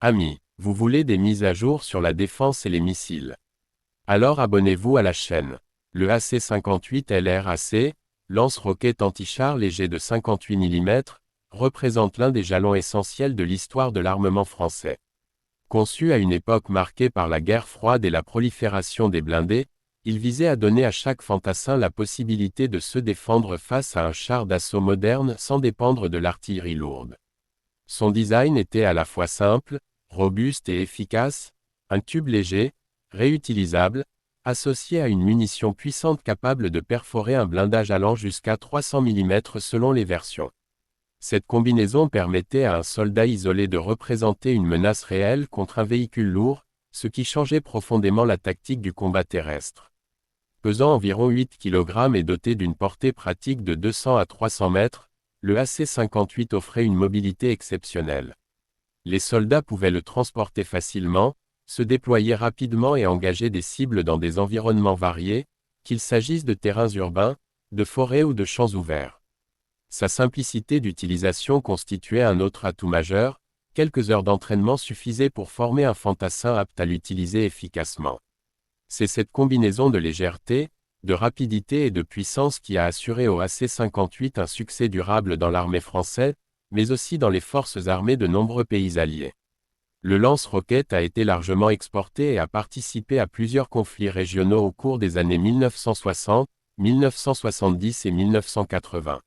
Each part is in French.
Amis, vous voulez des mises à jour sur la défense et les missiles? Alors abonnez-vous à la chaîne. Le AC-58 LRAC, lance-roquette anti-char léger de 58 mm, représente l'un des jalons essentiels de l'histoire de l'armement français. Conçu à une époque marquée par la guerre froide et la prolifération des blindés, il visait à donner à chaque fantassin la possibilité de se défendre face à un char d'assaut moderne sans dépendre de l'artillerie lourde. Son design était à la fois simple, robuste et efficace, un tube léger, réutilisable, associé à une munition puissante capable de perforer un blindage allant jusqu'à 300 mm selon les versions. Cette combinaison permettait à un soldat isolé de représenter une menace réelle contre un véhicule lourd, ce qui changeait profondément la tactique du combat terrestre. Pesant environ 8 kg et doté d'une portée pratique de 200 à 300 mètres, le AC-58 offrait une mobilité exceptionnelle. Les soldats pouvaient le transporter facilement, se déployer rapidement et engager des cibles dans des environnements variés, qu'il s'agisse de terrains urbains, de forêts ou de champs ouverts. Sa simplicité d'utilisation constituait un autre atout majeur, quelques heures d'entraînement suffisaient pour former un fantassin apte à l'utiliser efficacement. C'est cette combinaison de légèreté, de rapidité et de puissance qui a assuré au AC-58 un succès durable dans l'armée française, mais aussi dans les forces armées de nombreux pays alliés. Le lance-roquette a été largement exporté et a participé à plusieurs conflits régionaux au cours des années 1960, 1970 et 1980.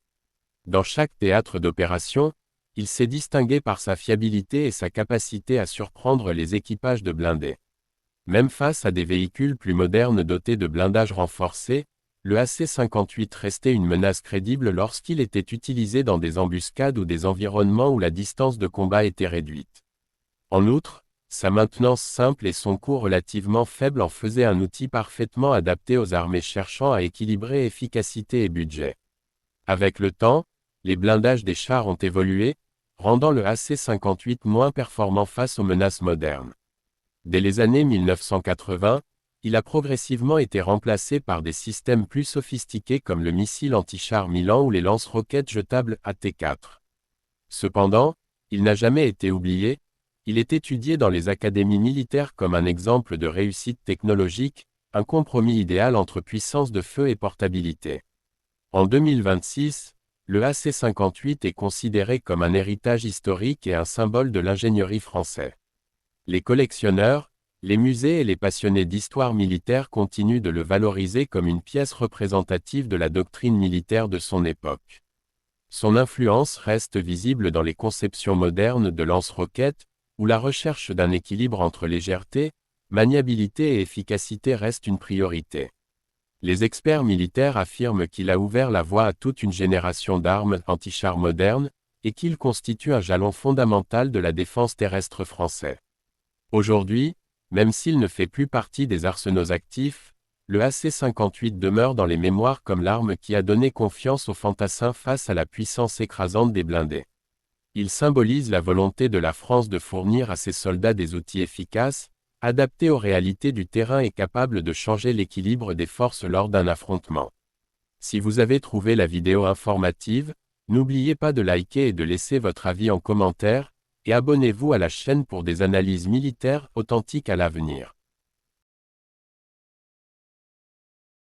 Dans chaque théâtre d'opération, il s'est distingué par sa fiabilité et sa capacité à surprendre les équipages de blindés. Même face à des véhicules plus modernes dotés de blindages renforcés, le AC-58 restait une menace crédible lorsqu'il était utilisé dans des embuscades ou des environnements où la distance de combat était réduite. En outre, sa maintenance simple et son coût relativement faible en faisaient un outil parfaitement adapté aux armées cherchant à équilibrer efficacité et budget. Avec le temps, les blindages des chars ont évolué, rendant le AC-58 moins performant face aux menaces modernes. Dès les années 1980, il a progressivement été remplacé par des systèmes plus sophistiqués comme le missile anti-char Milan ou les lance-roquettes jetables AT-4. Cependant, il n'a jamais été oublié, il est étudié dans les académies militaires comme un exemple de réussite technologique, un compromis idéal entre puissance de feu et portabilité. En 2026, le AC-58 est considéré comme un héritage historique et un symbole de l'ingénierie française. Les collectionneurs, les musées et les passionnés d'histoire militaire continuent de le valoriser comme une pièce représentative de la doctrine militaire de son époque. Son influence reste visible dans les conceptions modernes de lance-roquettes, où la recherche d'un équilibre entre légèreté, maniabilité et efficacité reste une priorité. Les experts militaires affirment qu'il a ouvert la voie à toute une génération d'armes anti-chars modernes, et qu'il constitue un jalon fondamental de la défense terrestre française. Aujourd'hui, même s'il ne fait plus partie des arsenaux actifs, le AC-58 demeure dans les mémoires comme l'arme qui a donné confiance aux fantassins face à la puissance écrasante des blindés. Il symbolise la volonté de la France de fournir à ses soldats des outils efficaces, adaptés aux réalités du terrain et capables de changer l'équilibre des forces lors d'un affrontement. Si vous avez trouvé la vidéo informative, n'oubliez pas de liker et de laisser votre avis en commentaire, et abonnez-vous à la chaîne pour des analyses militaires authentiques à l'avenir.